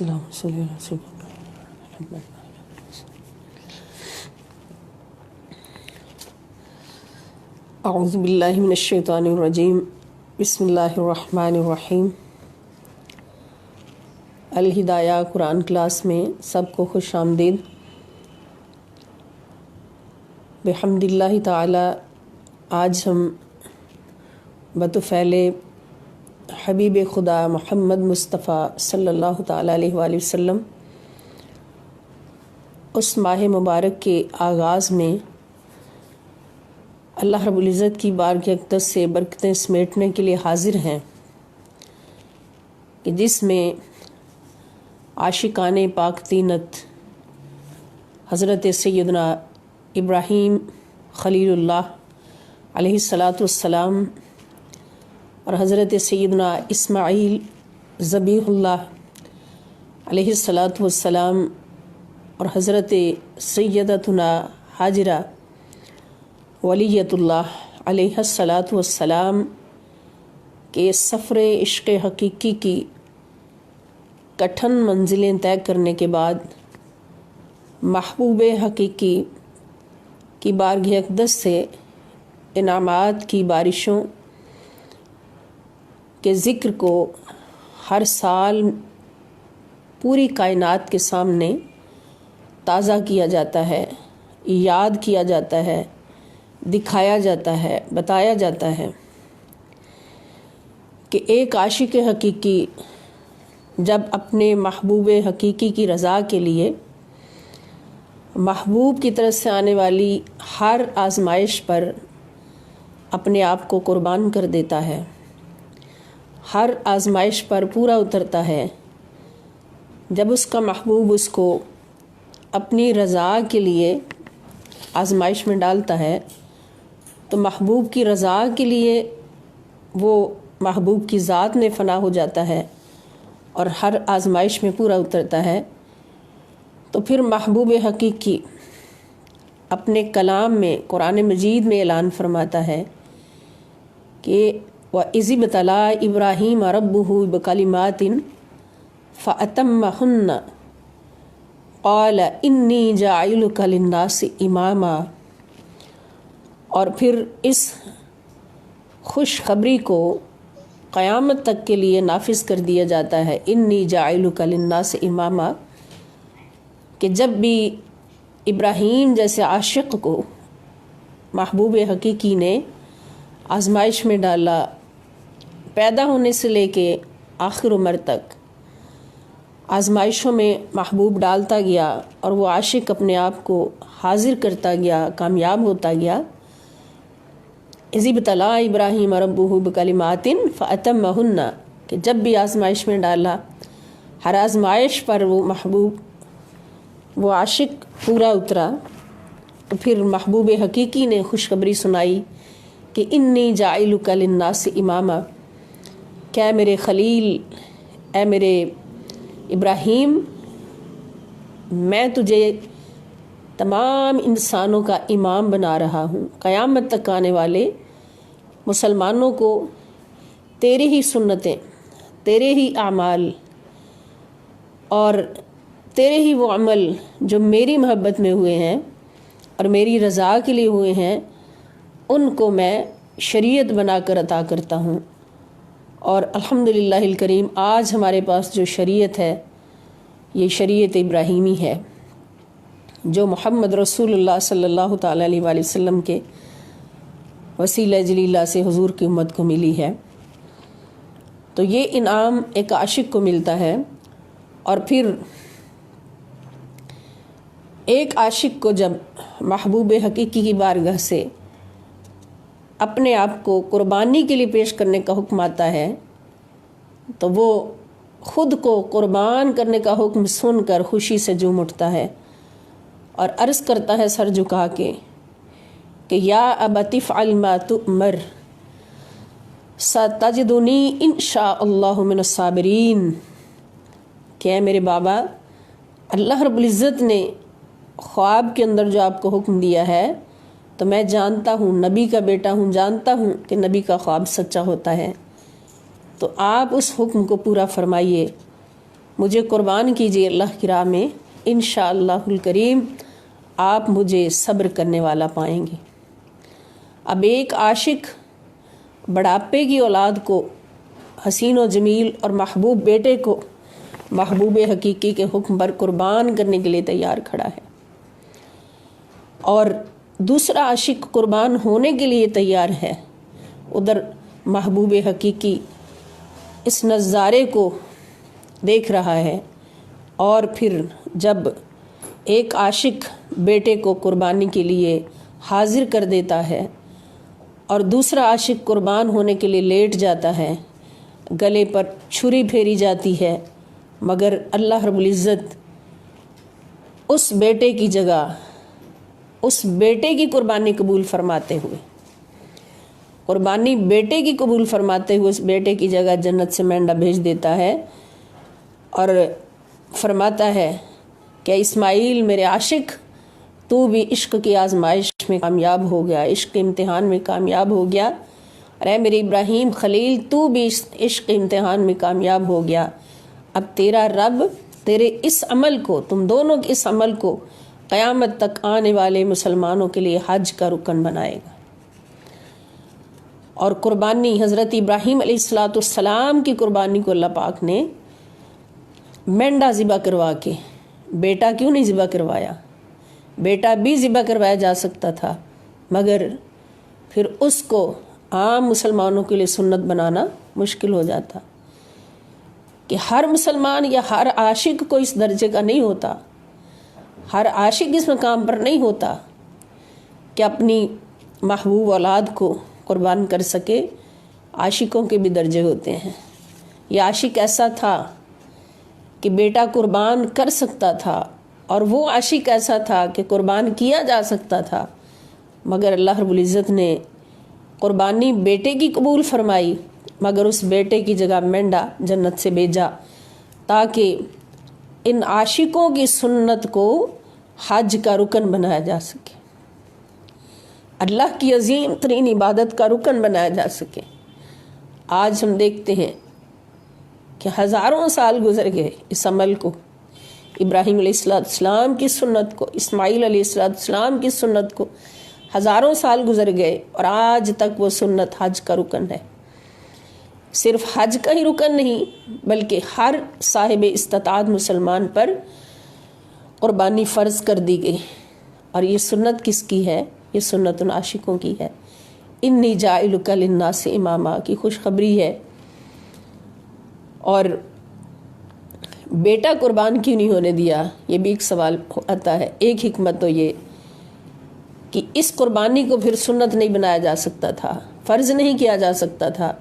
اللهم صل على سيدنا محمد. اعوذ باللہ من الشیطان الرجیم. بسم اللہ الرحمن الرحیم. الہدایہ قرآن کلاس میں سب کو خوش آمدید. بحمد اللہ تعالی آج ہم بطفیل حبیب خدا محمد مصطفیٰ صلی اللہ تعالیٰ علیہ وآلہ وسلم اس ماہ مبارک کے آغاز میں اللہ رب العزت کی بارگاہ اقدس سے برکتیں سمیٹنے کے لیے حاضر ہیں کہ جس میں عاشقان پاک تینت حضرت سیدنا ابراہیم خلیل اللہ علیہ الصلاۃ والسلام اور حضرت سیدنا اسماعیل ذبیح اللہ علیہ الصلاۃ والسلام اور حضرت سیدتنا ہاجرہ ولیۃ اللہ علیہ الصلاۃ والسلام کے سفر عشق حقیقی کی کٹھن منزلیں طے کرنے کے بعد محبوب حقیقی کی بارگاہ اقدس سے انعامات کی بارشوں کے ذکر کو ہر سال پوری کائنات کے سامنے تازہ کیا جاتا ہے، یاد کیا جاتا ہے، دکھایا جاتا ہے، بتایا جاتا ہے کہ ایک عاشق حقیقی جب اپنے محبوب حقیقی کی رضا کے لیے محبوب کی طرف سے آنے والی ہر آزمائش پر اپنے آپ کو قربان کر دیتا ہے، ہر آزمائش پر پورا اترتا ہے، جب اس کا محبوب اس کو اپنی رضا کے لیے آزمائش میں ڈالتا ہے تو محبوب کی رضا کے لیے وہ محبوب کی ذات میں فنا ہو جاتا ہے اور ہر آزمائش میں پورا اترتا ہے. تو پھر محبوب حقیقی اپنے کلام میں قرآن مجید میں اعلان فرماتا ہے کہ وَإِذِ ابْتَلَىٰ إِبْرَاهِيمَ رَبُّهُ بِكَلِمَاتٍ فَأَتَمَّهُنَّ قَالَ إِنِّي جَاعِلُكَ لِلنَّاسِ إِمَامًا. اور پھر اس خوشخبری کو قیامت تک کے لیے نافذ کر دیا جاتا ہے، إِنِّي جَاعِلُكَ لِلنَّاسِ إِمَامًا، کہ جب بھی ابراہیم جیسے عاشق کو محبوب حقیقی نے آزمائش میں ڈالا، پیدا ہونے سے لے کے آخر عمر تک آزمائشوں میں محبوب ڈالتا گیا اور وہ عاشق اپنے آپ کو حاضر کرتا گیا، کامیاب ہوتا گیا. اذ ابتلیٰ ابراہیم ربہ بکلمات فاتمہن، کہ جب بھی آزمائش میں ڈالا ہر آزمائش پر وہ محبوب وہ عاشق پورا اترا. تو پھر محبوب حقیقی نے خوشخبری سنائی کہ انی جاعلک للناس اماما، کہ اے میرے خلیل، اے میرے ابراہیم، میں تجھے تمام انسانوں کا امام بنا رہا ہوں. قیامت تک آنے والے مسلمانوں کو تیرے ہی سنتیں، تیرے ہی اعمال اور تیرے ہی وہ عمل جو میری محبت میں ہوئے ہیں اور میری رضا کے لیے ہوئے ہیں، ان کو میں شریعت بنا کر عطا کرتا ہوں. اور الحمدللہ الکریم آج ہمارے پاس جو شریعت ہے یہ شریعت ابراہیمی ہے، جو محمد رسول اللہ صلی اللہ تعالیٰ علیہ وآلہ وسلم کے وسیلہ جلیلہ سے حضور کی امت کو ملی ہے. تو یہ انعام ایک عاشق کو ملتا ہے. اور پھر ایک عاشق کو جب محبوب حقیقی کی بارگاہ سے اپنے آپ کو قربانی کے لیے پیش کرنے کا حکم آتا ہے تو وہ خود کو قربان کرنے کا حکم سن کر خوشی سے جھوم اٹھتا ہے اور عرض کرتا ہے سر جھکا کے کہ یا ابت افعل ما تؤمر ستجدنی ان شاء اللہ من الصابرین، کہ اے میرے بابا، اللہ رب العزت نے خواب کے اندر جو آپ کو حکم دیا ہے تو میں جانتا ہوں، نبی کا بیٹا ہوں، جانتا ہوں کہ نبی کا خواب سچا ہوتا ہے. تو آپ اس حکم کو پورا فرمائیے، مجھے قربان کیجیے اللہ کی راہ میں، انشاءاللہ الکریم آپ مجھے صبر کرنے والا پائیں گے۔ اب ایک عاشق بڑھاپے کی اولاد کو، حسین و جمیل اور محبوب بیٹے کو محبوب حقیقی کے حکم پر قربان کرنے کے لیے تیار کھڑا ہے، اور دوسرا عاشق قربان ہونے کے لیے تیار ہے۔ ادھر محبوب حقیقی اس نظارے کو دیکھ رہا ہے، اور پھر جب ایک عاشق بیٹے کو قربانی کے لیے حاضر کر دیتا ہے اور دوسرا عاشق قربان ہونے کے لیے لیٹ جاتا ہے، گلے پر چھری پھیری جاتی ہے، مگر اللہ رب العزت اس بیٹے کی جگہ اس بیٹے کی قربانی قبول فرماتے ہوئے، قربانی بیٹے کی قبول فرماتے ہوئے اس بیٹے کی جگہ جنت سے مینڈا بھیج دیتا ہے، اور فرماتا ہے کہ اسماعیل میرے عاشق، تو بھی عشق کی آزمائش میں کامیاب ہو گیا، عشق کے امتحان میں کامیاب ہو گیا، اور اے میرے ابراہیم خلیل تو بھی عشق کے امتحان میں کامیاب ہو گیا۔ اب تیرا رب تیرے اس عمل کو، تم دونوں کے اس عمل کو قیامت تک آنے والے مسلمانوں کے لیے حج کا رکن بنائے گا۔ اور قربانی حضرت ابراہیم علیہ السلام کی قربانی کو اللہ پاک نے مینڈا ذبح کروا کے، بیٹا کیوں نہیں ذبح کروایا؟ بیٹا بھی ذبح کروایا جا سکتا تھا، مگر پھر اس کو عام مسلمانوں کے لیے سنت بنانا مشکل ہو جاتا، کہ ہر مسلمان یا ہر عاشق کو اس درجے کا نہیں ہوتا، ہر عاشق اس مقام پر نہیں ہوتا کہ اپنی محبوب اولاد کو قربان کر سکے۔ عاشقوں کے بھی درجے ہوتے ہیں۔ یہ عاشق ایسا تھا کہ بیٹا قربان کر سکتا تھا، اور وہ عاشق ایسا تھا کہ قربان کیا جا سکتا تھا، مگر اللہ رب العزت نے قربانی بیٹے کی قبول فرمائی، مگر اس بیٹے کی جگہ مینڈا جنت سے بھیجا، تاکہ ان عاشقوں کی سنت کو حج کا رکن بنایا جا سکے، اللہ کی عظیم ترین عبادت کا رکن بنایا جا سکے۔ آج ہم دیکھتے ہیں کہ ہزاروں سال گزر گئے اس عمل کو، ابراہیم علیہ السلام کی سنت کو، اسماعیل علیہ السلام کی سنت کو ہزاروں سال گزر گئے، اور آج تک وہ سنت حج کا رکن ہے۔ صرف حج کا ہی رکن نہیں، بلکہ ہر صاحب استطاعت مسلمان پر قربانی فرض کر دی گئی۔ اور یہ سنت کس کی ہے؟ یہ سنت ان عاشقوں کی ہے۔ انی جاعلک للناس اماما کی خوشخبری ہے۔ اور بیٹا قربان کیوں نہیں ہونے دیا؟ یہ بھی ایک سوال آتا ہے۔ ایک حکمت تو یہ کہ اس قربانی کو پھر سنت نہیں بنایا جا سکتا تھا، فرض نہیں کیا جا سکتا تھا۔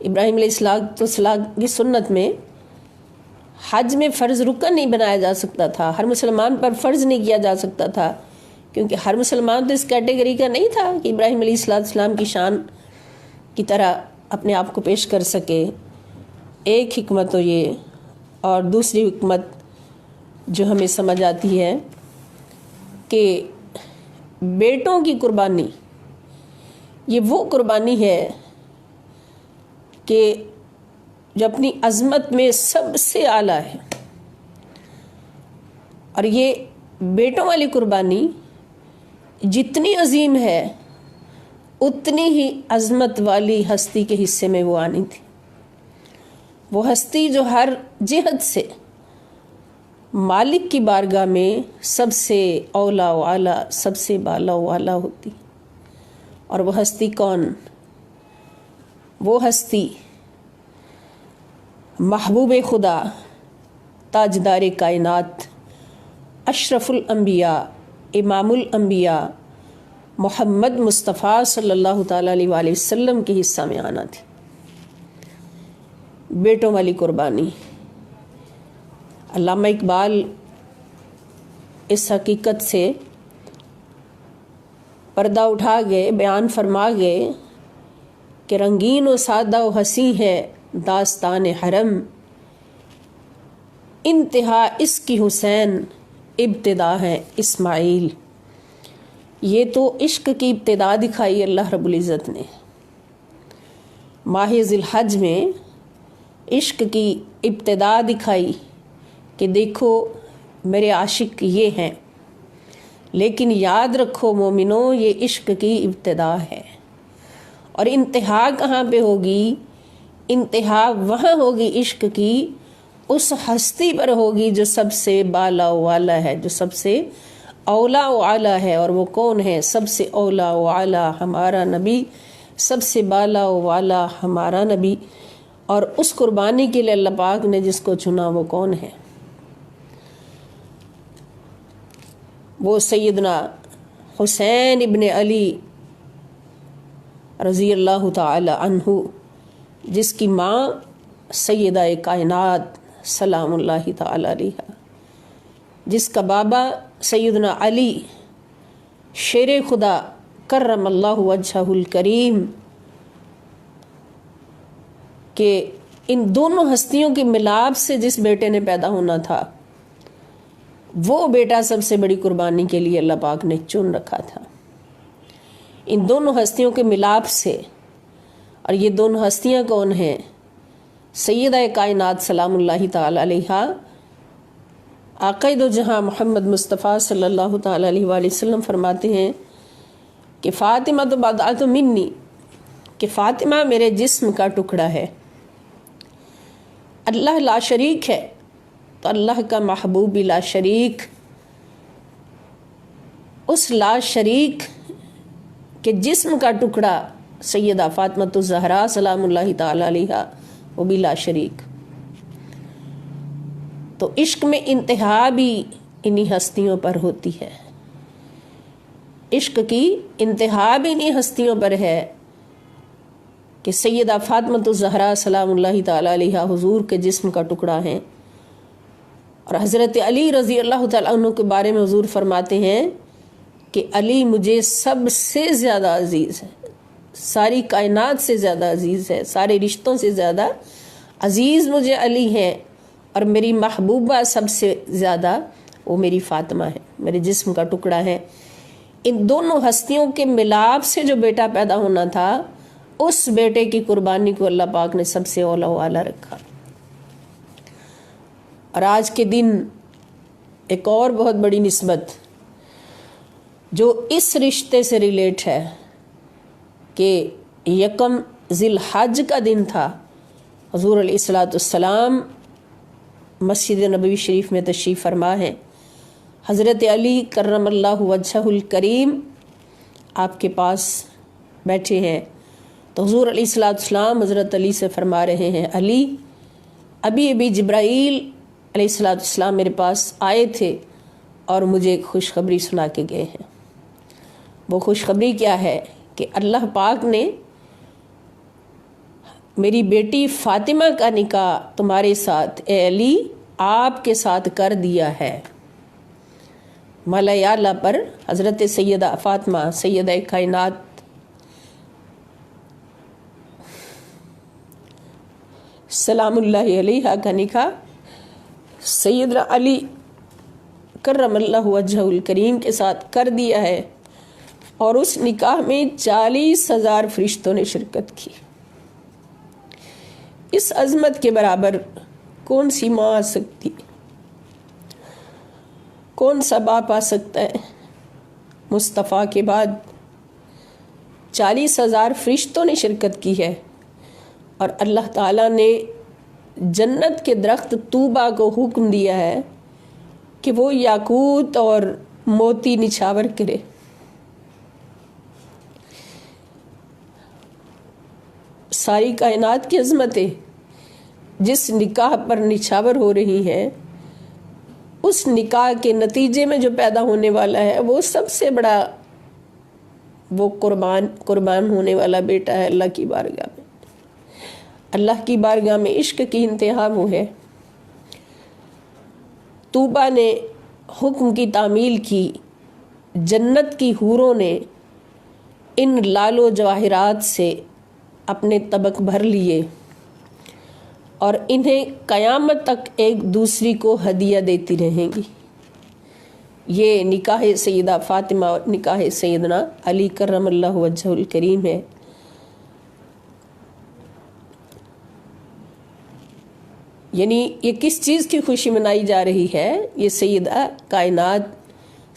ابراہیم علیہ السلام کی سنت میں حج میں فرض رکن نہیں بنایا جا سکتا تھا، ہر مسلمان پر فرض نہیں کیا جا سکتا تھا، کیونکہ ہر مسلمان تو اس کیٹیگری کا نہیں تھا کہ ابراہیم علیہ السلام کی شان کی طرح اپنے آپ کو پیش کر سکے۔ ایک حکمت تو یہ، اور دوسری حکمت جو ہمیں سمجھ آتی ہے کہ بیٹوں کی قربانی یہ وہ قربانی ہے کہ جو اپنی عظمت میں سب سے اعلیٰ ہے، اور یہ بیٹوں والی قربانی جتنی عظیم ہے اتنی ہی عظمت والی ہستی کے حصے میں وہ آنی تھی، وہ ہستی جو ہر جہت سے مالک کی بارگاہ میں سب سے اولا و اعلیٰ، سب سے بالا و اعلیٰ ہوتی۔ اور وہ ہستی کون؟ وہ ہستی محبوب خدا، تاجدار کائنات، اشرف الانبیاء، امام الانبیاء، محمد مصطفیٰ صلی اللہ تعالیٰ علیہ وآلہ وسلم کے حصہ میں آنا تھی۔ بیٹوں والی قربانی۔ علامہ اقبال اس حقیقت سے پردہ اٹھا گئے، بیان فرما گئے کہ رنگین و سادہ و حسین ہے داستان حرم، انتہا اس کی حسین، ابتدا ہے اسماعیل۔ یہ تو عشق کی ابتدا دکھائی اللہ رب العزت نے۔ ماہ ذی الحج میں عشق کی ابتدا دکھائی کہ دیکھو میرے عاشق یہ ہیں، لیکن یاد رکھو مومنو یہ عشق کی ابتدا ہے، اور انتہا کہاں پہ ہوگی؟ انتہا وہاں ہوگی عشق کی اس ہستی پر ہوگی جو سب سے بالا و اعلیٰ ہے، جو سب سے اولا و اعلیٰ ہے، اور وہ کون ہے؟ سب سے اولا و اعلیٰ ہمارا نبی، سب سے بالا و اعلیٰ ہمارا نبی۔ اور اس قربانی کے لیے اللہ پاک نے جس کو چنا وہ کون ہے؟ وہ سیدنا حسین ابن علی رضی اللہ تعالی عنہ، جس کی ماں سیدہ کائنات سلام اللہ تعالی علیہا، جس کا بابا سیدنا علی شیر خدا کرم اللہ وجہہ الکریم، کہ ان دونوں ہستیوں کے ملاپ سے جس بیٹے نے پیدا ہونا تھا وہ بیٹا سب سے بڑی قربانی کے لیے اللہ پاک نے چن رکھا تھا، ان دونوں ہستیوں کے ملاپ سے۔ اور یہ دونوں ہستیاں کون ہیں؟ سیدہ کائنات سلام اللہ تعالی علیہا، آقا دو جہاں محمد مصطفیٰ صلی اللہ تعالی علیہ وآلہ وسلم فرماتے ہیں کہ فاطمہ تو بضعۃ منی، کہ فاطمہ میرے جسم کا ٹکڑا ہے۔ اللہ لا شریک ہے تو اللہ کا محبوب بھی لا شریک، اس لا شریک کے جسم کا ٹکڑا سیدہ فاطمہ الزہرا سلام اللہ تعالی علیہا، وہ بھی لا شریک۔ تو عشق میں انتہا بھی انہی ہستیوں پر ہوتی ہے، عشق کی انتہا بھی انہی ہستیوں پر ہے کہ سیدہ فاطمہ الزہرا سلام اللہ تعالی علیہا حضور کے جسم کا ٹکڑا ہیں، اور حضرت علی رضی اللہ تعالیٰ عنہ کے بارے میں حضور فرماتے ہیں کہ علی مجھے سب سے زیادہ عزیز ہے، ساری کائنات سے زیادہ عزیز ہے، سارے رشتوں سے زیادہ عزیز مجھے علی ہیں، اور میری محبوبہ سب سے زیادہ وہ میری فاطمہ ہے، میرے جسم کا ٹکڑا ہے۔ ان دونوں ہستیوں کے ملاپ سے جو بیٹا پیدا ہونا تھا، اس بیٹے کی قربانی کو اللہ پاک نے سب سے اولا و اعلیٰ رکھا۔ اور آج کے دن ایک اور بہت بڑی نسبت جو اس رشتے سے ریلیٹ ہے کہ یکم ذی الحج کا دن تھا، حضور علیہ الصلوۃ والسلام مسجد نبوی شریف میں تشریف فرما ہے، حضرت علی کرم اللہ وجہہ الکریم آپ کے پاس بیٹھے ہیں، تو حضور علیہ الصلوۃ والسلام حضرت علی سے فرما رہے ہیں، علی ابھی جبرائیل علیہ الصلوۃ والسلام میرے پاس آئے تھے اور مجھے ایک خوشخبری سنا کے گئے ہیں۔ وہ خوشخبری کیا ہے؟ کہ اللہ پاک نے میری بیٹی فاطمہ کا نکاح تمہارے ساتھ اے علی آپ کے ساتھ کر دیا ہے۔ مالا اعلیٰ پر حضرت سیدہ فاطمہ سیدہ کائنات سلام اللہ علیہا کا نکاح سیدنا علی کرم اللہ وجہہ الکریم کے ساتھ کر دیا ہے، اور اس نکاح میں 40,000 فرشتوں نے شرکت کی۔ اس عظمت کے برابر کون سی ماں آ سکتی، کون سا باپ آ سکتا ہے؟ مصطفیٰ کے بعد 40,000 فرشتوں نے شرکت کی ہے، اور اللہ تعالیٰ نے جنت کے درخت طوبا کو حکم دیا ہے کہ وہ یاقوت اور موتی نچھاور کرے۔ ساری کائنات کی عظمتیں جس نکاح پر نچھاور ہو رہی ہیں، اس نکاح کے نتیجے میں جو پیدا ہونے والا ہے وہ سب سے بڑا، وہ قربان ہونے والا بیٹا ہے اللہ کی بارگاہ میں۔ اللہ کی بارگاہ میں عشق کی انتہا وہ ہے۔ طوبا نے حکم کی تعمیل کی، جنت کی حوروں نے ان لال و جواہرات سے اپنے طبق بھر لیے، اور انہیں قیامت تک ایک دوسری کو ہدیہ دیتی رہیں گی۔ یہ نکاح سیدہ فاطمہ اور نکاح سیدنا علی کرم اللہ وجہہ الکریم ہے۔ یعنی یہ کس چیز کی خوشی منائی جا رہی ہے؟ یہ سیدہ کائنات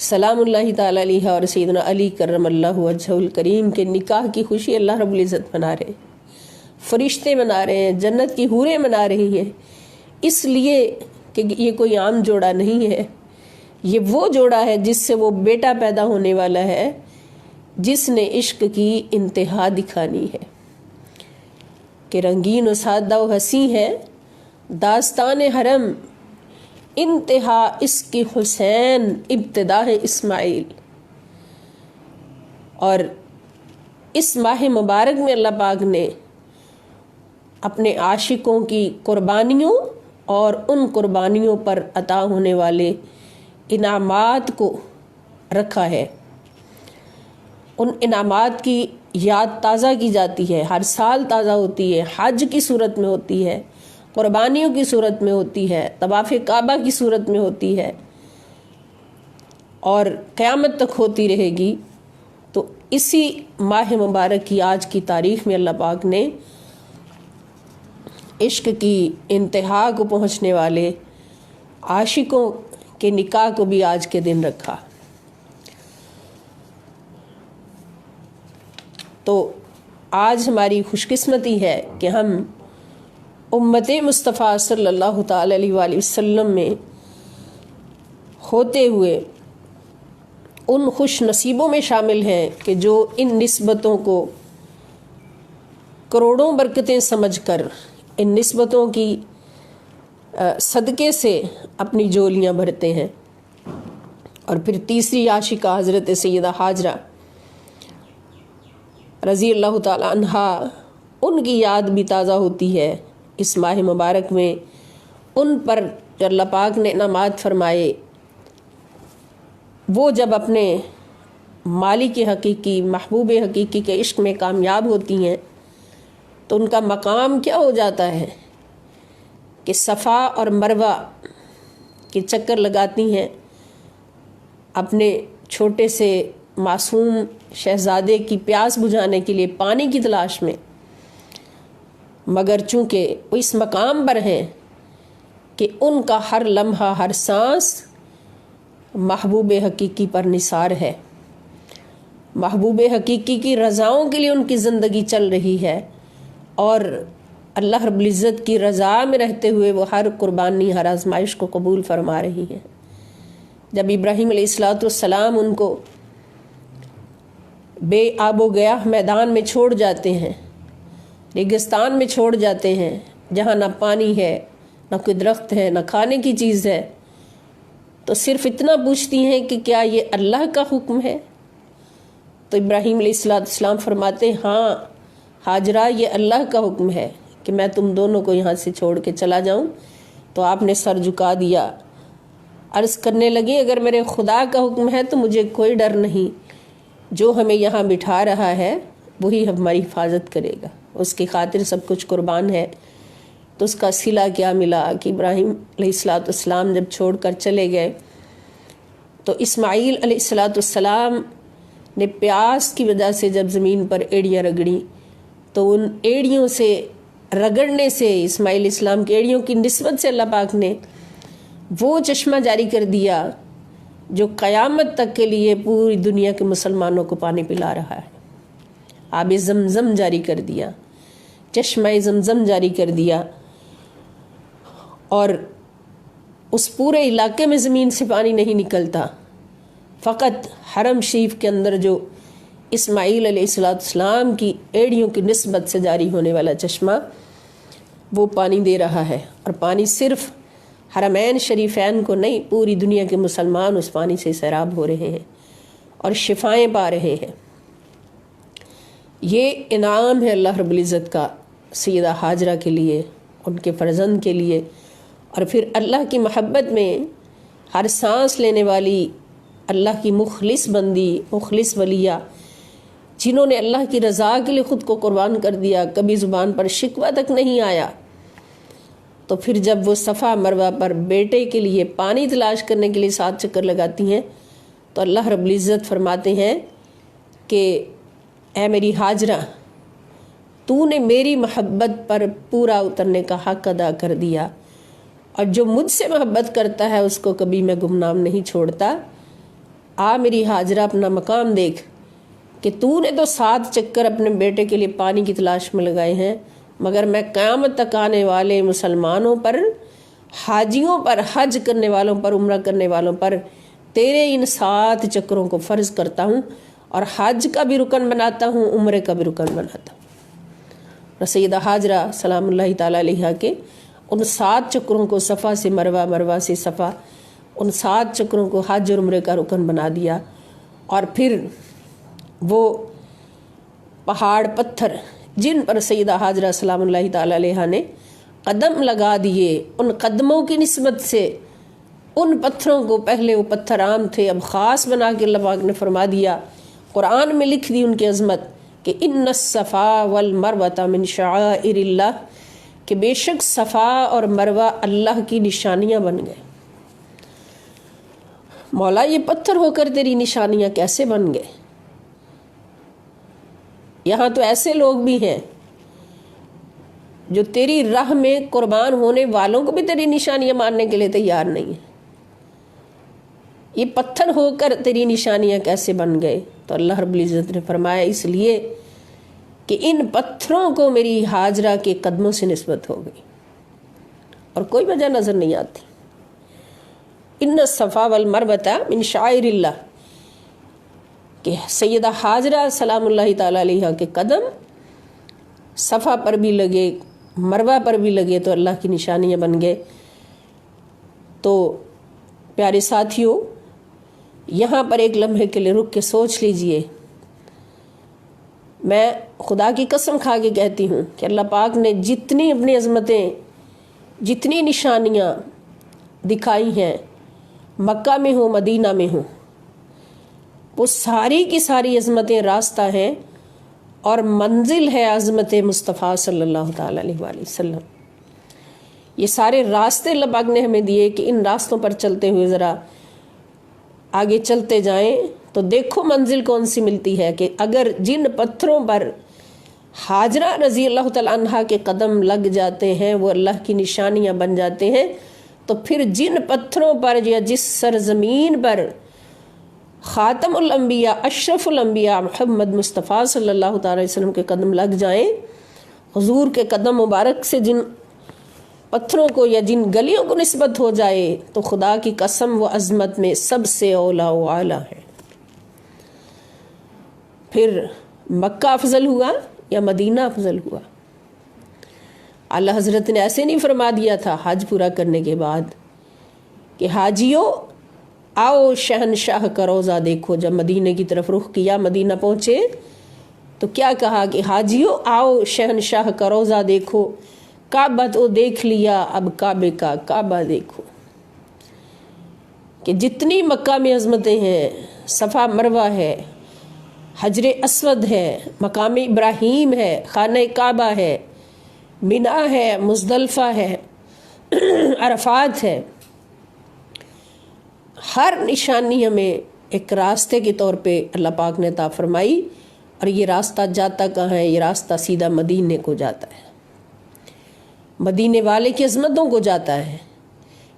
سلام اللہ تعالی علیہ اور سیدنا علی کرم اللہ وجہہ الکریم کے نکاح کی خوشی اللہ رب العزت منا رہے ہیں، فرشتے منا رہے ہیں، جنت کی حوریں منا رہی ہیں، اس لیے کہ یہ کوئی عام جوڑا نہیں ہے، یہ وہ جوڑا ہے جس سے وہ بیٹا پیدا ہونے والا ہے، جس نے عشق کی انتہا دکھانی ہے کہ رنگین و سادہ و حسین ہے داستان حرم، انتہا اس کی حسین، ابتدا ہے اسماعیل۔ اور اس ماہ مبارک میں اللہ پاک نے اپنے عاشقوں کی قربانیوں اور ان قربانیوں پر عطا ہونے والے انعامات کو رکھا ہے۔ ان انعامات کی یاد تازہ کی جاتی ہے، ہر سال تازہ ہوتی ہے، حج کی صورت میں ہوتی ہے، قربانیوں کی صورت میں ہوتی ہے، طواف کعبہ کی صورت میں ہوتی ہے، اور قیامت تک ہوتی رہے گی۔ تو اسی ماہ مبارک کی آج کی تاریخ میں اللہ پاک نے عشق کی انتہا کو پہنچنے والے عاشقوں کے نکاح کو بھی آج کے دن رکھا۔ تو آج ہماری خوش قسمتی ہے کہ ہم امت مصطفیٰ صلی اللہ تعالی علیہ وآلہ وسلم میں ہوتے ہوئے ان خوش نصیبوں میں شامل ہیں کہ جو ان نسبتوں کو کروڑوں برکتیں سمجھ کر ان نسبتوں کی صدقے سے اپنی جولیاں بھرتے ہیں۔ اور پھر تیسری عاشقہ حضرت سیدہ ہاجرہ رضی اللہ تعالی عنہا، ان کی یاد بھی تازہ ہوتی ہے اس ماہ مبارک میں۔ ان پر جو اللہ پاک نے انعامات فرمائے، وہ جب اپنے مالک حقیقی، محبوب حقیقی کے عشق میں کامیاب ہوتی ہیں تو ان کا مقام کیا ہو جاتا ہے کہ صفا اور مروہ کے چکر لگاتی ہیں اپنے چھوٹے سے معصوم شہزادے کی پیاس بجھانے کے لیے پانی کی تلاش میں، مگر چونکہ وہ اس مقام پر ہیں کہ ان کا ہر لمحہ، ہر سانس محبوب حقیقی پر نثار ہے، محبوب حقیقی کی رضاؤں کے لیے ان کی زندگی چل رہی ہے، اور اللہ رب العزت کی رضا میں رہتے ہوئے وہ ہر قربانی، ہر آزمائش کو قبول فرما رہی ہیں۔ جب ابراہیم علیہ السلام ان کو بے آب و گیاہ میدان میں چھوڑ جاتے ہیں، ریگستان میں چھوڑ جاتے ہیں، جہاں نہ پانی ہے، نہ کوئی درخت ہے، نہ کھانے کی چیز ہے، تو صرف اتنا پوچھتی ہیں کہ کیا یہ اللہ کا حکم ہے؟ تو ابراہیم علیہ السلام فرماتے ہیں ہاں ہاجرہ، یہ اللہ کا حکم ہے کہ میں تم دونوں کو یہاں سے چھوڑ کے چلا جاؤں۔ تو آپ نے سر جھکا دیا، عرض کرنے لگی اگر میرے خدا کا حکم ہے تو مجھے کوئی ڈر نہیں، جو ہمیں یہاں بٹھا رہا ہے وہی ہماری حفاظت کرے گا، اس کی خاطر سب کچھ قربان ہے۔ تو اس کا صلہ کیا ملا کہ ابراہیم علیہ السلام جب چھوڑ کر چلے گئے تو اسماعیل علیہ السلام نے پیاس کی وجہ سے جب زمین پر ایڑیاں رگڑیں تو ان ایڑیوں سے رگڑنے سے، اسماعیل علیہ السلام کی ایڑیوں کی نسبت سے اللہ پاک نے وہ چشمہ جاری کر دیا جو قیامت تک کے لیے پوری دنیا کے مسلمانوں کو پانی پلا رہا ہے۔ آب زمزم جاری کر دیا، چشمہ زمزم جاری کر دیا، اور اس پورے علاقے میں زمین سے پانی نہیں نکلتا، فقط حرم شریف کے اندر جو اسماعیل علیہ السلام کی ایڑیوں کی نسبت سے جاری ہونے والا چشمہ وہ پانی دے رہا ہے، اور پانی صرف حرمین شریفین کو نہیں، پوری دنیا کے مسلمان اس پانی سے سیراب ہو رہے ہیں اور شفائیں پا رہے ہیں۔ یہ انعام ہے اللہ رب العزت کا سیدہ ہاجرہ کے لیے، ان کے فرزند کے لیے، اور پھر اللہ کی محبت میں ہر سانس لینے والی اللہ کی مخلص بندی، مخلص ولیہ، جنہوں نے اللہ کی رضا کے لیے خود کو قربان کر دیا، کبھی زبان پر شکوہ تک نہیں آیا، تو پھر جب وہ صفا مروہ پر بیٹے کے لیے پانی تلاش کرنے کے لیے 7 چکر لگاتی ہیں تو اللہ رب العزت فرماتے ہیں کہ اے میری ہاجرہ، تو نے میری محبت پر پورا اترنے کا حق ادا کر دیا، اور جو مجھ سے محبت کرتا ہے اس کو کبھی میں گمنام نہیں چھوڑتا۔ آ میری ہاجرہ اپنا مقام دیکھ کہ تو نے تو 7 چکر اپنے بیٹے کے لیے پانی کی تلاش میں لگائے ہیں، مگر میں قیامت تک آنے والے مسلمانوں پر، حاجیوں پر، حج کرنے والوں پر، عمرہ کرنے والوں پر تیرے ان 7 چکروں کو فرض کرتا ہوں، اور حج کا بھی رکن بناتا ہوں، عمرے کا بھی رکن بناتا ہوں۔ سیدہ ہاجرہ سلام اللہ تعالی علیہا کے ان 7 چکروں کو صفا سے مروہ، مروہ سے صفا، ان 7 چکروں کو حج اور عمرے کا رکن بنا دیا۔ اور پھر وہ پہاڑ پتھر جن پر سیدہ ہاجرہ سلام اللہ تعالی علیہا نے قدم لگا دیے، ان قدموں کی نسبت سے ان پتھروں کو، پہلے وہ پتھر عام تھے، اب خاص بنا کے اللہ پاک نے فرما دیا، قرآن میں لکھ دی ان کی عظمت کہ ان الصفا والمروہ من شعائر اللہ، کہ بے شک صفا اور مروہ اللہ کی نشانیاں بن گئے۔ مولا یہ پتھر ہو کر تیری نشانیاں کیسے بن گئے؟ یہاں تو ایسے لوگ بھی ہیں جو تیری راہ میں قربان ہونے والوں کو بھی تیری نشانیاں ماننے کے لیے تیار نہیں ہیں، یہ پتھر ہو کر تیری نشانیاں کیسے بن گئے؟ تو اللہ رب العزت نے فرمایا اس لیے کہ ان پتھروں کو میری ہاجرہ کے قدموں سے نسبت ہو گئی، اور کوئی وجہ نظر نہیں آتی۔ ان الصفا والمروہ من شعائر اللہ، کہ سیدہ ہاجرہ سلام اللہ تعالی علیہ کے قدم صفا پر بھی لگے، مروہ پر بھی لگے تو اللہ کی نشانیاں بن گئے۔ تو پیارے ساتھیوں، یہاں پر ایک لمحے کے لیے رک کے سوچ لیجئے۔ میں خدا کی قسم کھا کے کہتی ہوں کہ اللہ پاک نے جتنی اپنی عظمتیں، جتنی نشانیاں دکھائی ہیں، مکہ میں ہوں، مدینہ میں ہوں، وہ ساری کی ساری عظمتیں راستہ ہیں اور منزل ہے عظمت مصطفیٰ صلی اللہ تعالیٰ علیہ وآلہ وسلم۔ یہ سارے راستے اللہ پاک نے ہمیں دیے کہ ان راستوں پر چلتے ہوئے ذرا آگے چلتے جائیں تو دیکھو منزل کون سی ملتی ہے، کہ اگر جن پتھروں پر ہاجرہ رضی اللہ تعالیٰ عنہا کے قدم لگ جاتے ہیں وہ اللہ کی نشانیاں بن جاتے ہیں، تو پھر جن پتھروں پر یا جس سرزمین پر خاتم الانبیاء، اشرف الانبیاء محمد مصطفیٰ صلی اللہ تعالی وسلم کے قدم لگ جائیں، حضور کے قدم مبارک سے جن پتھروں کو یا جن گلیوں کو نسبت ہو جائے تو خدا کی قسم وہ عظمت میں سب سے اولا و اعلیٰ ہے۔ پھر مکہ افضل ہوا یا مدینہ افضل ہوا؟ اعلیٰ حضرت نے ایسے نہیں فرما دیا تھا حج پورا کرنے کے بعد کہ حاجیوں آؤ شہنشاہ کا روضہ دیکھو؟ جب مدینے کی طرف رخ کیا، مدینہ پہنچے تو کیا کہا کہ حاجیوں آؤ شہنشاہ کا روضہ دیکھو، کعبہ تو دیکھ لیا، اب کعبے کا کعبہ دیکھو۔ کہ جتنی مکہ میں عظمتیں ہیں، صفا مروہ ہے، حجر اسود ہے، مقام ابراہیم ہے، خانہ کعبہ ہے، منا ہے، مزدلفہ ہے، عرفات ہے، ہر نشانی ہمیں ایک راستے کے طور پہ اللہ پاک نے عطا فرمائی، اور یہ راستہ جاتا کہاں ہے؟ یہ راستہ سیدھا مدینے کو جاتا ہے، مدینے والے کی عظمتوں کو جاتا ہے،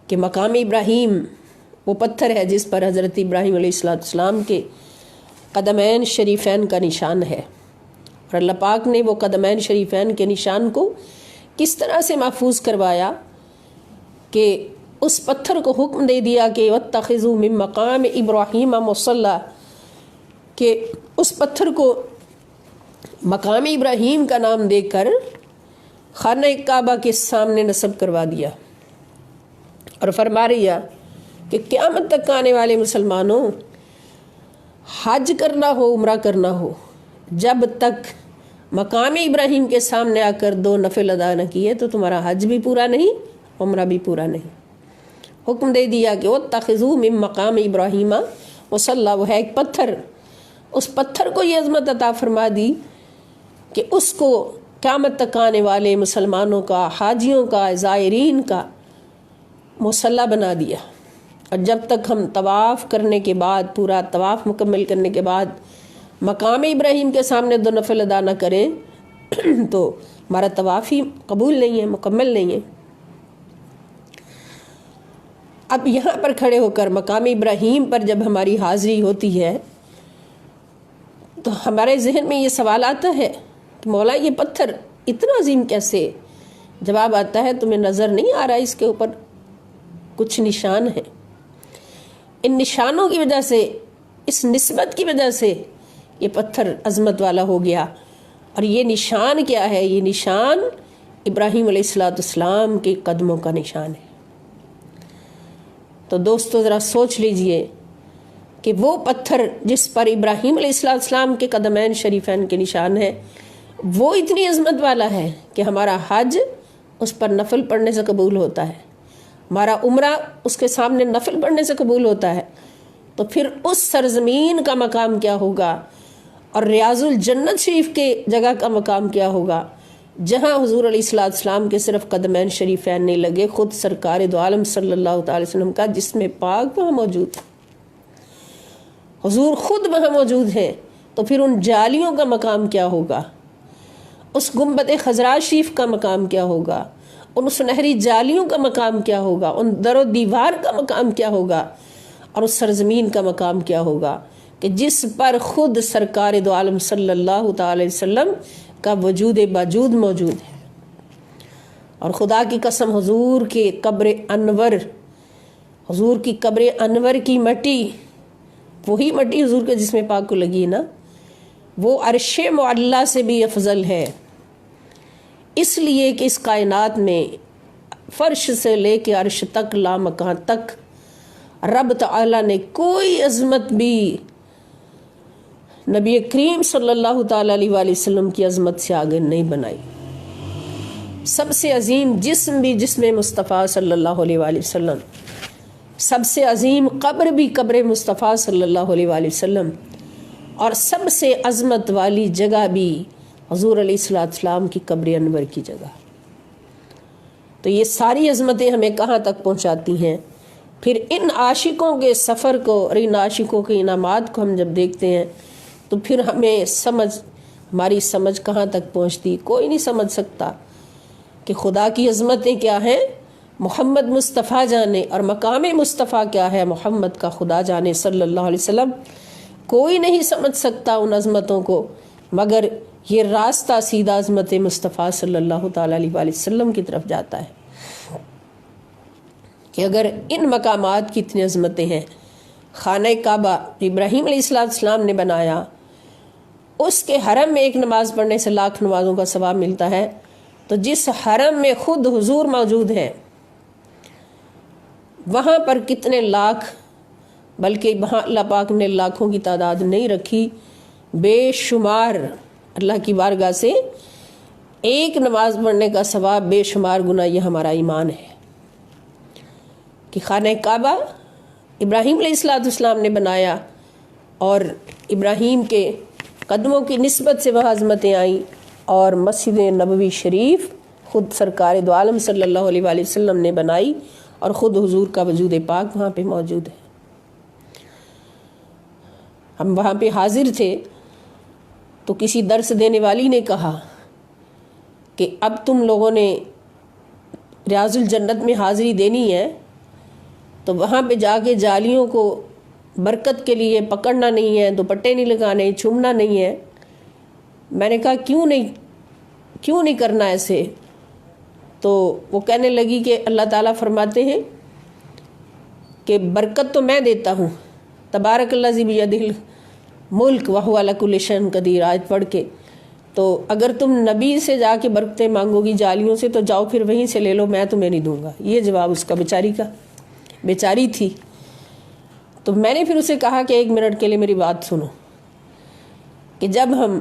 کہ مقام ابراہیم وہ پتھر ہے جس پر حضرت ابراہیم علیہ السلام کے قدمین شریفین کا نشان ہے، اور اللہ پاک نے وہ قدمین شریفین کے نشان کو کس طرح سے محفوظ کروایا کہ اس پتھر کو حکم دے دیا کہ وَاتَّخِذُوا مِن مَقَامِ إِبْرَاهِيمَ مُصَلًّى، کہ اس پتھر کو مقام ابراہیم کا نام دے کر خانہ کعبہ کے سامنے نصب کروا دیا، اور فرما رہا کہ قیامت تک آنے والے مسلمانوں، حج کرنا ہو، عمرہ کرنا ہو، جب تک مقام ابراہیم کے سامنے آ کر 2 نفل ادا نہ کیے تو تمہارا حج بھی پورا نہیں، عمرہ بھی پورا نہیں۔ حکم دے دیا کہ وَاتَّخِذُوا مِن مَقَامِ إِبْرَاهِيمَ مُصَلًّى، وہ ہے ایک پتھر، اس پتھر کو یہ عظمت عطا فرما دی کہ اس کو قیامت تک آنے والے مسلمانوں کا، حاجیوں کا، زائرین کا مصلی بنا دیا۔ اور جب تک ہم طواف کرنے کے بعد، پورا طواف مکمل کرنے کے بعد مقام ابراہیم کے سامنے 2 نفل ادا نہ کریں تو ہمارا طواف ہی قبول نہیں ہے، مکمل نہیں ہے۔ اب یہاں پر کھڑے ہو کر مقام ابراہیم پر جب ہماری حاضری ہوتی ہے تو ہمارے ذہن میں یہ سوال آتا ہے کہ مولا یہ پتھر اتنا عظیم کیسے؟ جواب آتا ہے تمہیں نظر نہیں آ رہا اس کے اوپر کچھ نشان ہیں، ان نشانوں کی وجہ سے، اس نسبت کی وجہ سے یہ پتھر عظمت والا ہو گیا۔ اور یہ نشان کیا ہے؟ یہ نشان ابراہیم علیہ السلام کے قدموں کا نشان ہے۔ تو دوستو ذرا سوچ لیجئے کہ وہ پتھر جس پر ابراہیم علیہ السلام کے قدمین شریفین کے نشان ہے وہ اتنی عظمت والا ہے کہ ہمارا حج اس پر نفل پڑھنے سے قبول ہوتا ہے، ہمارا عمرہ اس کے سامنے نفل پڑھنے سے قبول ہوتا ہے، تو پھر اس سرزمین کا مقام کیا ہوگا اور ریاض الجنت شریف کے جگہ کا مقام کیا ہوگا جہاں حضور علیہ السلام کے صرف قدمین شریفین نہیں لگے، خود سرکار دو عالم صلی اللہ تعالی وسلم کا جسم پاک وہاں موجود ہے، حضور خود وہاں موجود ہیں، تو پھر ان جالیوں کا مقام کیا ہوگا، اس گنبد خضراء شریف کا مقام کیا ہوگا، ان سنہری جالیوں کا مقام کیا ہوگا، ان در و دیوار کا مقام کیا ہوگا، اور اس سرزمین کا مقام کیا ہوگا کہ جس پر خود سرکار دو عالم صلی اللہ تعالی وسلم کا وجود باجود موجود ہے۔ اور خدا کی قسم حضور کے قبر انور، حضور کی قبر انور کی مٹی، وہی مٹی حضور کے جسم پاک کو لگی نا، وہ عرش معلی سے بھی افضل ہے، اس لیے کہ اس کائنات میں فرش سے لے کے عرش تک لامکان تک رب تعالی نے کوئی عظمت بھی نبی کریم صلی اللہ تعالی علیہ وآلہ وسلم کی عظمت سے آگے نہیں بنائی۔ سب سے عظیم جسم بھی جسم مصطفیٰ صلی اللہ علیہ وآلہ وسلم، سب سے عظیم قبر بھی قبر مصطفیٰ صلی اللہ علیہ وآلہ وسلم، اور سب سے عظمت والی جگہ بھی حضور علیہ السلام کی قبر انور کی جگہ۔ تو یہ ساری عظمتیں ہمیں کہاں تک پہنچاتی ہیں؟ پھر ان عاشقوں کے سفر کو اور ان عاشقوں کے انعامات کو ہم جب دیکھتے ہیں تو پھر ہمیں ہماری سمجھ کہاں تک پہنچتی؟ کوئی نہیں سمجھ سکتا کہ خدا کی عظمتیں کیا ہیں محمد مصطفیٰ جانے، اور مقام مصطفیٰ کیا ہے محمد کا خدا جانے صلی اللہ علیہ وسلم۔ کوئی نہیں سمجھ سکتا ان عظمتوں کو مگر یہ راستہ سیدھا عظمت مصطفیٰ صلی اللہ تعالی علیہ وآلہ وسلم کی طرف جاتا ہے کہ اگر ان مقامات کی اتنی عظمتیں ہیں، خانہ کعبہ ابراہیم علیہ السلام نے بنایا، اس کے حرم میں ایک نماز پڑھنے سے 1,00,000 نمازوں کا ثواب ملتا ہے، تو جس حرم میں خود حضور موجود ہیں وہاں پر کتنے لاکھ، بلکہ وہاں اللہ پاک نے لاکھوں کی تعداد نہیں رکھی، بے شمار اللہ کی بارگاہ سے ایک نماز پڑھنے کا ثواب بے شمار گنا۔ یہ ہمارا ایمان ہے کہ خانہ کعبہ ابراہیم علیہ السلام نے بنایا، اور ابراہیم کے قدموں کی نسبت سے وہ عظمتیں آئیں، اور مسجد نبوی شریف خود سرکار دو عالم صلی اللہ علیہ وآلہ وسلم نے بنائی، اور خود حضور کا وجود پاک وہاں پہ موجود ہے۔ ہم وہاں پہ حاضر تھے تو کسی درس دینے والی نے کہا کہ اب تم لوگوں نے ریاض الجنت میں حاضری دینی ہے تو وہاں پہ جا کے جالیوں کو برکت کے لیے پکڑنا نہیں ہے، دوپٹے نہیں لگانے، چھومنا نہیں ہے۔ میں نے کہا کیوں نہیں کرنا ایسے؟ تو وہ کہنے لگی کہ اللہ تعالیٰ فرماتے ہیں کہ برکت تو میں دیتا ہوں، تبارک الذی بیدہ الملک وہو علی کل شیء قدیر، آیت پڑھ کے، تو اگر تم نبی سے جا کے برکتیں مانگو گی جالیوں سے تو جاؤ پھر وہیں سے لے لو، میں تمہیں نہیں دوں گا۔ یہ جواب اس کا بیچاری تھی۔ تو میں نے پھر اسے کہا کہ 1 منٹ کے لیے میری بات سنو، کہ جب ہم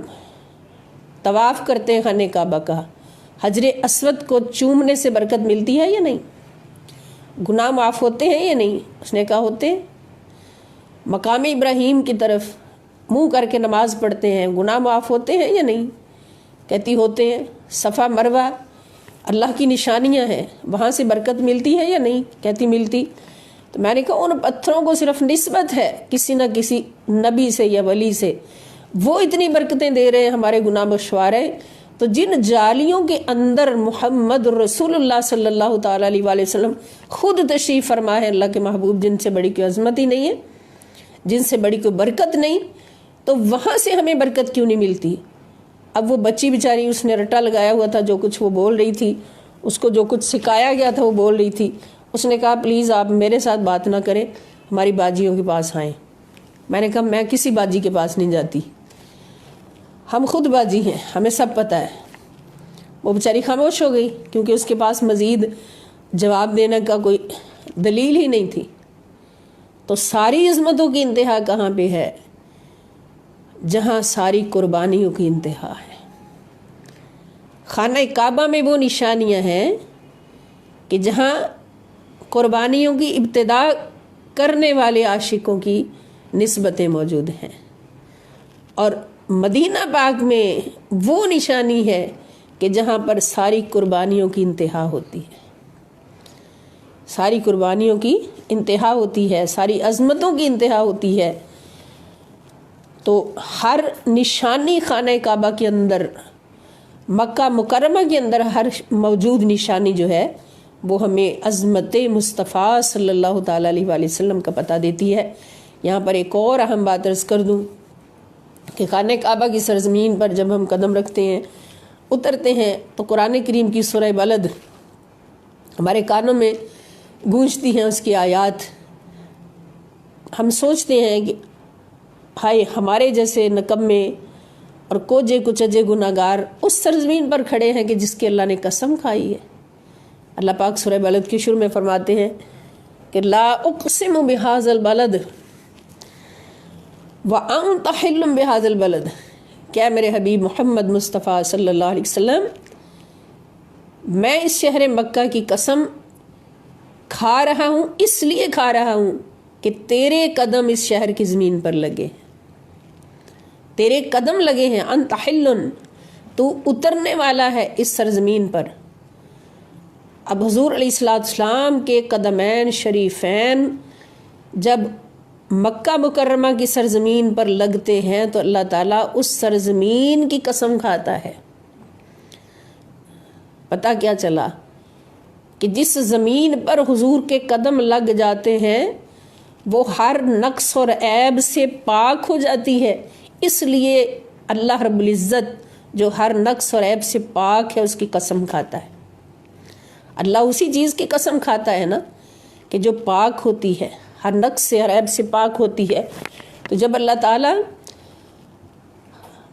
طواف کرتے ہیں خانہ کعبہ کا، حجر اسود کو چومنے سے برکت ملتی ہے یا نہیں؟ گناہ معاف ہوتے ہیں یا نہیں؟ اس نے کہا ہوتے ہیں۔ مقام ابراہیم کی طرف منہ کر کے نماز پڑھتے ہیں، گناہ معاف ہوتے ہیں یا نہیں؟ کہتی ہوتے ہیں۔ صفا مروہ اللہ کی نشانیاں ہیں، وہاں سے برکت ملتی ہے یا نہیں؟ کہتی ملتی۔ تو میں نے کہا ان پتھروں کو صرف نسبت ہے کسی نہ کسی نبی سے یا ولی سے، وہ اتنی برکتیں دے رہے ہیں، ہمارے گناہ بخشوا رہے ہیں، تو جن جالیوں کے اندر محمد رسول اللہ صلی اللہ تعالیٰ علیہ وآلہ وسلم خود تشریف فرما ہے، اللہ کے محبوب، جن سے بڑی کوئی عظمت ہی نہیں ہے، جن سے بڑی کوئی برکت نہیں، تو وہاں سے ہمیں برکت کیوں نہیں ملتی؟ اب وہ بچی بیچاری، اس نے رٹا لگایا ہوا تھا، جو کچھ وہ بول رہی تھی، اس کو جو کچھ سکھایا گیا تھا وہ بول رہی تھی، اس نے کہا پلیز آپ میرے ساتھ بات نہ کریں، ہماری باجیوں کے پاس آئیں۔ میں نے کہا میں کسی باجی کے پاس نہیں جاتی، ہم خود باجی ہیں، ہمیں سب پتہ ہے۔ وہ بیچاری خاموش ہو گئی، کیونکہ اس کے پاس مزید جواب دینے کا کوئی دلیل ہی نہیں تھی۔ تو ساری عظمتوں کی انتہا کہاں پہ ہے؟ جہاں ساری قربانیوں کی انتہا ہے۔ خانہ کعبہ میں وہ نشانیاں ہیں کہ جہاں قربانیوں کی ابتدا کرنے والے عاشقوں کی نسبتیں موجود ہیں، اور مدینہ پاک میں وہ نشانی ہے کہ جہاں پر ساری قربانیوں کی انتہا ہوتی ہے، ساری قربانیوں کی انتہا ہوتی ہے، ساری عظمتوں کی انتہا ہوتی ہے۔ تو ہر نشانی خانہ کعبہ کے اندر، مکہ مکرمہ کے اندر ہر موجود نشانی جو ہے وہ ہمیں عظمت مصطفیٰ صلی اللہ تعالیٰ علیہ وآلہ وسلم کا پتہ دیتی ہے۔ یہاں پر ایک اور اہم بات عرض کر دوں کہ خانہ کعبہ کی سرزمین پر جب ہم قدم رکھتے ہیں، اترتے ہیں، تو قرآن کریم کی سورہ بلد ہمارے کانوں میں گونجتی ہیں، اس کی آیات۔ ہم سوچتے ہیں کہ ہائے ہمارے جیسے نکمے اور کوجے کچجے گناہگار اس سرزمین پر کھڑے ہیں کہ جس کی اللہ نے قسم کھائی ہے۔ اللہ پاک سورہ بلد کے شروع میں فرماتے ہیں کہ لا اقسم بہذا البلد وانت حل بہذا البلد، کیا میرے حبیب محمد مصطفیٰ صلی اللہ علیہ وسلم، میں اس شہر مکہ کی قسم کھا رہا ہوں، اس لیے کھا رہا ہوں کہ تیرے قدم اس شہر کی زمین پر لگے، تیرے قدم لگے ہیں، انت حل، تو اترنے والا ہے اس سرزمین پر۔ اب حضور علیہ السلام کے قدمین شریفین جب مکہ مکرمہ کی سرزمین پر لگتے ہیں تو اللہ تعالیٰ اس سرزمین کی قسم کھاتا ہے۔ پتہ کیا چلا کہ جس زمین پر حضور کے قدم لگ جاتے ہیں وہ ہر نقص اور عیب سے پاک ہو جاتی ہے، اس لیے اللہ رب العزت جو ہر نقص اور عیب سے پاک ہے اس کی قسم کھاتا ہے۔ اللہ اسی چیز کی قسم کھاتا ہے نا کہ جو پاک ہوتی ہے، ہر نقص سے، ہر عیب سے پاک ہوتی ہے۔ تو جب اللہ تعالیٰ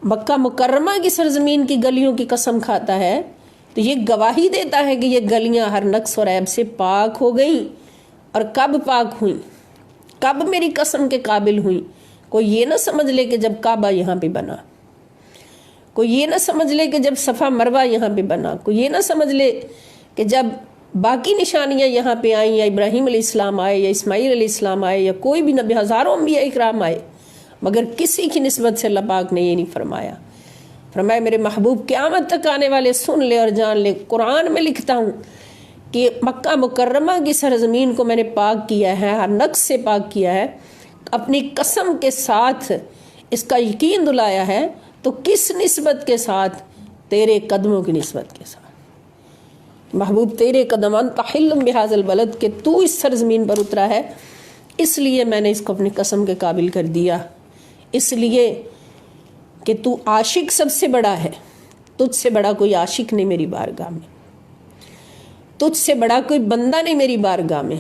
مکہ مکرمہ کی سرزمین کی گلیوں کی قسم کھاتا ہے تو یہ گواہی دیتا ہے کہ یہ گلیاں ہر نقص اور عیب سے پاک ہو گئیں۔ اور کب پاک ہوئیں؟ کب میری قسم کے قابل ہوئیں؟ کوئی یہ نہ سمجھ لے کہ جب کعبہ یہاں پہ بنا، کوئی یہ نہ سمجھ لے کہ جب صفا مروہ یہاں پہ بنا، کوئی یہ نہ سمجھ لے کہ جب باقی نشانیاں یہاں پہ آئیں، یا ابراہیم علیہ السلام آئے، یا اسماعیل علیہ السلام آئے، یا کوئی بھی نبی، ہزاروں انبیاء اکرام آئے، مگر کسی کی نسبت سے اللہ پاک نے یہ نہیں فرمایا۔ فرمایا میرے محبوب قیامت تک آنے والے سن لے اور جان لے، قرآن میں لکھتا ہوں کہ مکہ مکرمہ کی سرزمین کو میں نے پاک کیا ہے، ہر نقص سے پاک کیا ہے، اپنی قسم کے ساتھ اس کا یقین دلایا ہے۔ تو کس نسبت کے ساتھ؟ تیرے قدموں کی نسبت کے ساتھ۔ محبوب تیرے قدم، انت حل بہذا البلد، کہ تو اس سرزمین پر اترا ہے، اس لیے میں نے اس کو اپنی قسم کے قابل کر دیا، اس لیے کہ تو عاشق سب سے بڑا ہے، تجھ سے بڑا کوئی عاشق نہیں میری بارگاہ میں، تجھ سے بڑا کوئی بندہ نہیں میری بارگاہ میں،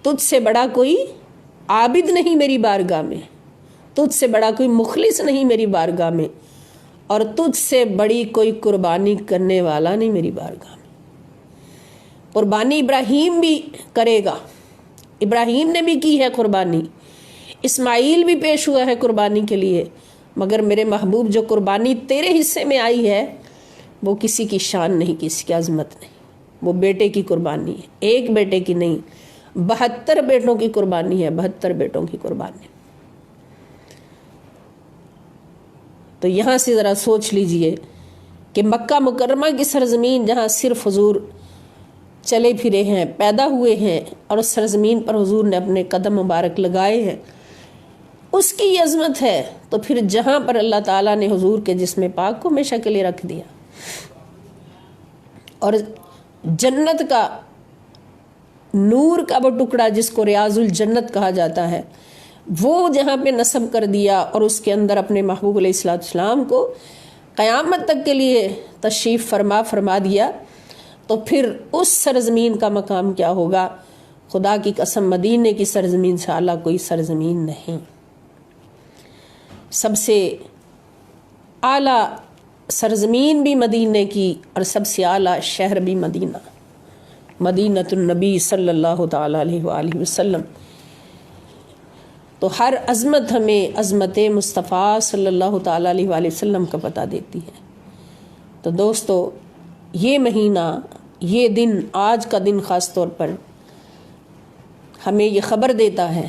تجھ سے بڑا کوئی عابد نہیں میری بارگاہ میں، تجھ سے بڑا کوئی مخلص نہیں میری بارگاہ میں، اور تجھ سے بڑی کوئی قربانی کرنے والا نہیں میری بارگاہ میں۔ قربانی ابراہیم بھی کرے گا، ابراہیم نے بھی کی ہے قربانی، اسماعیل بھی پیش ہوا ہے قربانی کے لیے، مگر میرے محبوب جو قربانی تیرے حصے میں آئی ہے وہ کسی کی شان نہیں، کسی کی عظمت نہیں، وہ بیٹے کی قربانی ہے، ایک بیٹے کی نہیں، 72 بیٹوں کی قربانی ہے، 72 بیٹوں کی قربانی۔ تو یہاں سے ذرا سوچ لیجئے کہ مکہ مکرمہ کی سرزمین جہاں صرف حضور چلے پھرے ہیں، پیدا ہوئے ہیں، اور اس سرزمین پر حضور نے اپنے قدم مبارک لگائے ہیں، اس کی یہ عظمت ہے، تو پھر جہاں پر اللہ تعالیٰ نے حضور کے جسم پاک کو ہمیشہ کے لیے رکھ دیا، اور جنت کا نور کا وہ ٹکڑا جس کو ریاض الجنت کہا جاتا ہے، وہ جہاں پہ نصب کر دیا، اور اس کے اندر اپنے محبوب علیہ الصلوۃ والسلام کو قیامت تک کے لیے تشریف فرما دیا، تو پھر اس سرزمین کا مقام کیا ہوگا؟ خدا کی قسم مدینے کی سرزمین سے اعلیٰ کوئی سرزمین نہیں۔ سب سے اعلیٰ سرزمین بھی مدینے کی، اور سب سے اعلیٰ شہر بھی مدینہ، مدینۃ النبی صلی اللہ تعالیٰ علیہ وآلہ وسلم۔ تو ہر عظمت ہمیں عظمت مصطفیٰ صلی اللہ تعالیٰ علیہ وآلہ وسلم کا پتہ دیتی ہے۔ تو دوستو، یہ مہینہ، یہ دن، آج کا دن خاص طور پر ہمیں یہ خبر دیتا ہے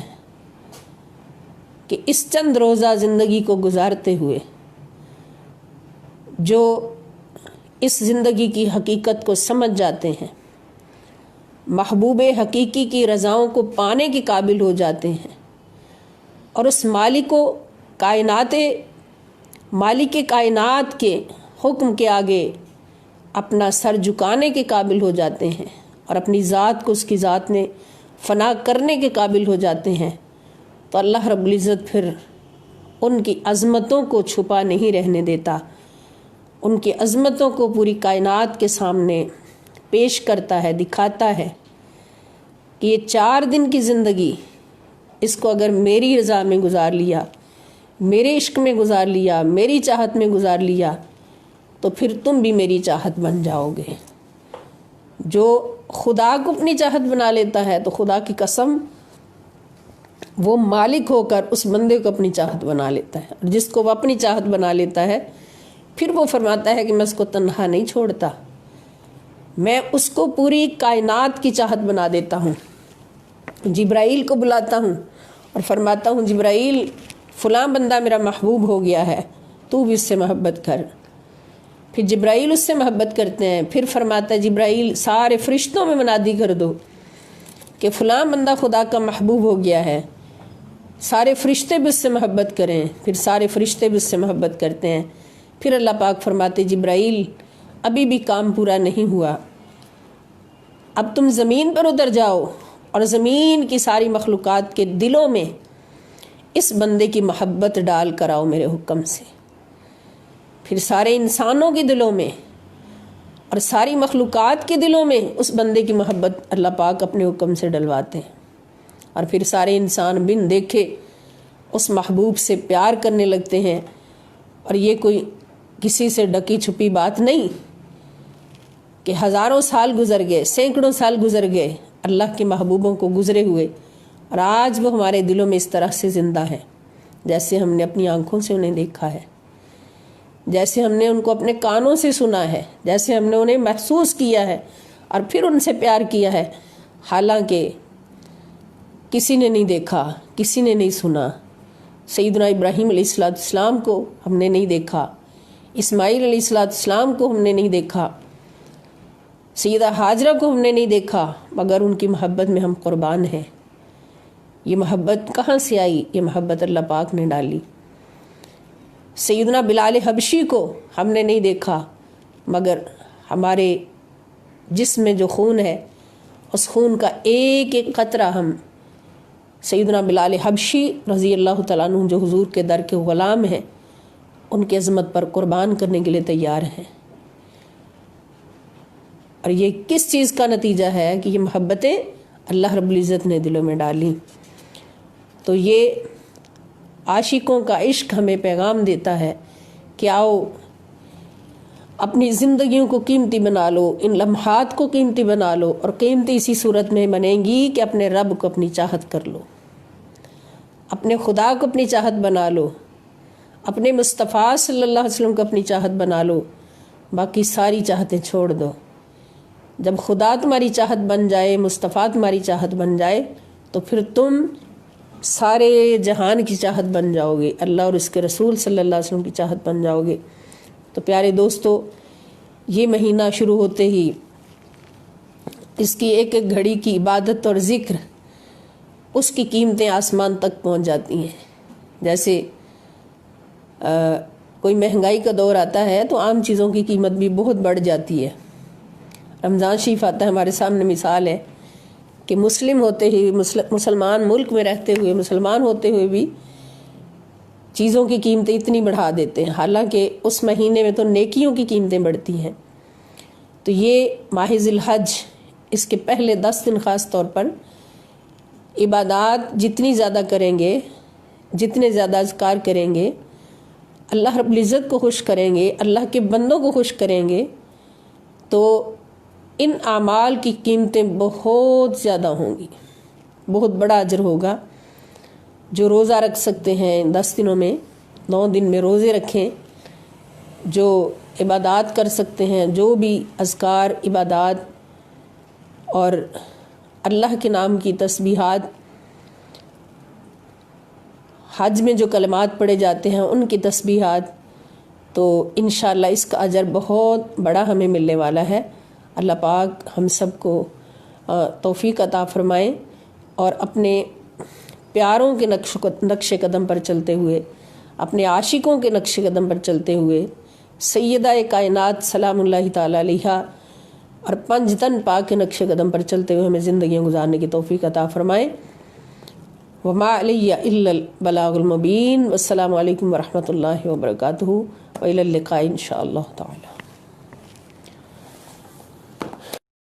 کہ اس چند روزہ زندگی کو گزارتے ہوئے جو اس زندگی کی حقیقت کو سمجھ جاتے ہیں، محبوب حقیقی کی رضاؤں کو پانے کے قابل ہو جاتے ہیں، اور اس مالک کائنات کے حکم کے آگے اپنا سر جھکانے کے قابل ہو جاتے ہیں، اور اپنی ذات کو اس کی ذات میں فنا کرنے کے قابل ہو جاتے ہیں، تو اللہ رب العزت پھر ان کی عظمتوں کو چھپا نہیں رہنے دیتا، ان کی عظمتوں کو پوری کائنات کے سامنے پیش کرتا ہے، دکھاتا ہے کہ یہ 4 دن کی زندگی، اس کو اگر میری رضا میں گزار لیا، میرے عشق میں گزار لیا، میری چاہت میں گزار لیا، تو پھر تم بھی میری چاہت بن جاؤ گے۔ جو خدا کو اپنی چاہت بنا لیتا ہے تو خدا کی قسم وہ مالک ہو کر اس بندے کو اپنی چاہت بنا لیتا ہے، اور جس کو وہ اپنی چاہت بنا لیتا ہے پھر وہ فرماتا ہے کہ میں اس کو تنہا نہیں چھوڑتا، میں اس کو پوری کائنات کی چاہت بنا دیتا ہوں۔ جبرائیل کو بلاتا ہوں اور فرماتا ہوں جبرائیل فلاں بندہ میرا محبوب ہو گیا ہے، تو بھی اس سے محبت کر۔ پھر جبرائیل اس سے محبت کرتے ہیں، پھر فرماتا ہے جبرائیل سارے فرشتوں میں منادی کر دو کہ فلاں بندہ خدا کا محبوب ہو گیا ہے، سارے فرشتے بھی اس سے محبت کریں، پھر سارے فرشتے بھی اس سے محبت کرتے ہیں۔ پھر اللہ پاک فرماتے جبرائیل ابھی بھی کام پورا نہیں ہوا، اب تم زمین پر اتر جاؤ اور زمین کی ساری مخلوقات کے دلوں میں اس بندے کی محبت ڈال کر آؤ میرے حکم سے۔ پھر سارے انسانوں کے دلوں میں اور ساری مخلوقات کے دلوں میں اس بندے کی محبت اللہ پاک اپنے حکم سے ڈلواتے ہیں، اور پھر سارے انسان بن دیکھے اس محبوب سے پیار کرنے لگتے ہیں۔ اور یہ کوئی کسی سے ڈکی چھپی بات نہیں کہ ہزاروں سال گزر گئے، سینکڑوں سال گزر گئے اللہ کے محبوبوں کو گزرے ہوئے، اور آج وہ ہمارے دلوں میں اس طرح سے زندہ ہے جیسے ہم نے اپنی آنکھوں سے انہیں دیکھا ہے، جیسے ہم نے ان کو اپنے کانوں سے سنا ہے، جیسے ہم نے انہیں محسوس کیا ہے اور پھر ان سے پیار کیا ہے، حالانکہ کسی نے نہیں دیکھا، کسی نے نہیں سنا۔ سیدنا ابراہیم علیہ السلام کو ہم نے نہیں دیکھا، اسماعیل علیہ السلام کو ہم نے نہیں دیکھا، سیدہ ہاجرہ کو ہم نے نہیں دیکھا، مگر ان کی محبت میں ہم قربان ہیں۔ یہ محبت کہاں سے آئی؟ یہ محبت اللہ پاک نے ڈالی۔ سیدنا بلال حبشی کو ہم نے نہیں دیکھا، مگر ہمارے جسم میں جو خون ہے اس خون کا ایک ایک قطرہ ہم سیدنا بلال حبشی رضی اللہ تعالیٰ عنہ جو حضور کے در کے غلام ہیں ان کی عظمت پر قربان کرنے کے لیے تیار ہیں۔ اور یہ کس چیز کا نتیجہ ہے کہ یہ محبتیں اللہ رب العزت نے دلوں میں ڈالی۔ تو یہ عاشقوں کا عشق ہمیں پیغام دیتا ہے کہ آؤ اپنی زندگیوں کو قیمتی بنا لو، ان لمحات کو قیمتی بنا لو، اور قیمتی اسی صورت میں بنیں گی کہ اپنے رب کو اپنی چاہت کر لو، اپنے خدا کو اپنی چاہت بنا لو، اپنے مصطفیٰ صلی اللہ علیہ وسلم کو اپنی چاہت بنا لو، باقی ساری چاہتیں چھوڑ دو۔ جب خدا تمہاری چاہت بن جائے، مصطفیٰ تمہاری چاہت بن جائے، تو پھر تم سارے جہان کی چاہت بن جاؤ گے، اللہ اور اس کے رسول صلی اللہ علیہ وسلم کی چاہت بن جاؤ گے۔ تو پیارے دوستو، یہ مہینہ شروع ہوتے ہی اس کی ایک ایک گھڑی کی عبادت اور ذکر، اس کی قیمتیں آسمان تک پہنچ جاتی ہیں۔ جیسے کوئی مہنگائی کا دور آتا ہے تو عام چیزوں کی قیمت بھی بہت بڑھ جاتی ہے. رمضان شریف آتا ہے، ہمارے سامنے مثال ہے کہ مسلم ہوتے ہوئے، مسلمان ملک میں رہتے ہوئے، مسلمان ہوتے ہوئے بھی چیزوں کی قیمتیں اتنی بڑھا دیتے ہیں، حالانکہ اس مہینے میں تو نیکیوں کی قیمتیں بڑھتی ہیں. تو یہ ماہ ذی الحج، اس کے پہلے 10 دن خاص طور پر عبادات جتنی زیادہ کریں گے، جتنے زیادہ اذکار کریں گے، اللہ رب العزت کو خوش کریں گے، اللہ کے بندوں کو خوش کریں گے، تو ان اعمال کی قیمتیں بہت زیادہ ہوں گی، بہت بڑا اجر ہوگا. جو روزہ رکھ سکتے ہیں 10 دنوں میں، 9 دن میں روزے رکھیں، جو عبادات کر سکتے ہیں، جو بھی اذکار، عبادات اور اللہ کے نام کی تسبیحات، حج میں جو کلمات پڑھے جاتے ہیں ان کی تسبیحات، تو انشاءاللہ اس کا اجر بہت بڑا ہمیں ملنے والا ہے. اللہ پاک ہم سب کو توفیق عطا فرمائے اور اپنے پیاروں کے نقش قدم پر چلتے ہوئے، اپنے عاشقوں کے نقش قدم پر چلتے ہوئے، سیدہ کائنات سلام اللہ تعالی علیہا اور 5 تن پاک کے نقش قدم پر چلتے ہوئے ہمیں زندگیاں گزارنے کی توفیق عطا فرمائے. وما علی الا البلاغ المبین. والسلام علیکم ورحمۃ اللہ وبرکاتہ، وإلی اللقاء ان شاء اللہ تعالی.